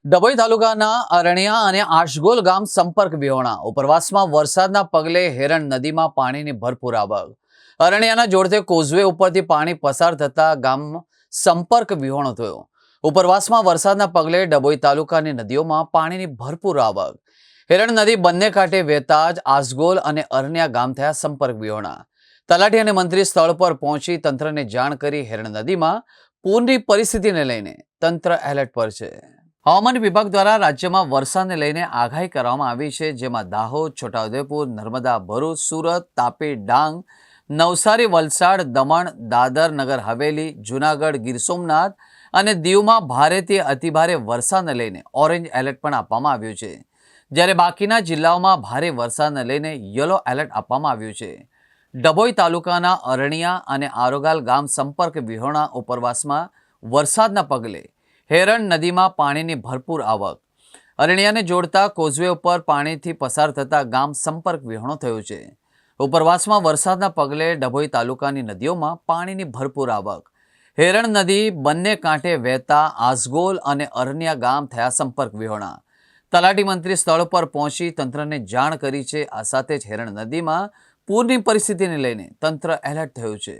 ડભોઈ તાલુકાના અરણિયા અને આશગોલ ગામ સંપર્ક વિહોણા. ઉપરવાસમાં વરસાદના પગલે હેરણ નદીમાં પાણીની ભરપૂર આવક. અરણિયાના જોડતે કોઝવે ઉપરથી પાણી પસાર થતા ગામ સંપર્ક વિહોણો થયો. ઉપરવાસમાં વરસાદના પગલે ડભોઈ તાલુકાની નદીઓમાં પાણીની ભરપૂર આવક. હેરણ નદી બંને કાંઠે વહેતા જ આસગોલ અને અરણિયા ગામ થયા સંપર્ક વિહોણા. તલાટી અને મંત્રી સ્થળ પર પહોંચી તંત્રને જાણ કરી. હેરણ નદીમાં પૂરની પરિસ્થિતિને લઈને તંત્ર એલર્ટ પર છે. હવામાન વિભાગ દ્વારા રાજ્યમાં વરસાદને લઈને આગાહી કરવામાં આવી છે, જેમાં દાહોદ, છોટાઉદેપુર, નર્મદા, ભરૂચ, સુરત, તાપી, ડાંગ, નવસારી, વલસાડ, દમણ, દાદર, નગર હવેલી, જૂનાગઢ, ગીર સોમનાથ અને દીવમાં ભારેથી અતિભારે વરસાદને લઈને ઓરેન્જ એલર્ટ પણ આપવામાં આવ્યું છે, જ્યારે બાકીના જિલ્લાઓમાં ભારે વરસાદને લઈને યલો એલર્ટ આપવામાં આવ્યું છે. ડભોઈ તાલુકાના અરણિયા અને આરોગાલ ગામ સંપર્ક વિહોણા ઉપરવાસમાં વરસાદના પગલે હેરણ નદીમાં પાણીની ભરપૂર આવક. અરણિયાને જોડતા કોઝવે ઉપર પાણીથી પસાર થતા ગામ સંપર્ક વિહોણો થયો છે. ઉપરવાસમાં વરસાદના પગલે ડભોઈ તાલુકાની નદીઓમાં પાણીની ભરપૂર આવક. હેરણ નદી બંને કાંઠે વહેતા આસગોલ અને અરણિયા ગામ થયા સંપર્ક વિહોણા. તલાટી મંત્રી સ્થળ પર પહોંચી તંત્રને જાણ કરી છે. આ સાથે જ હેરણ નદીમાં પૂરની પરિસ્થિતિને લઈને તંત્ર એલર્ટ થયું છે.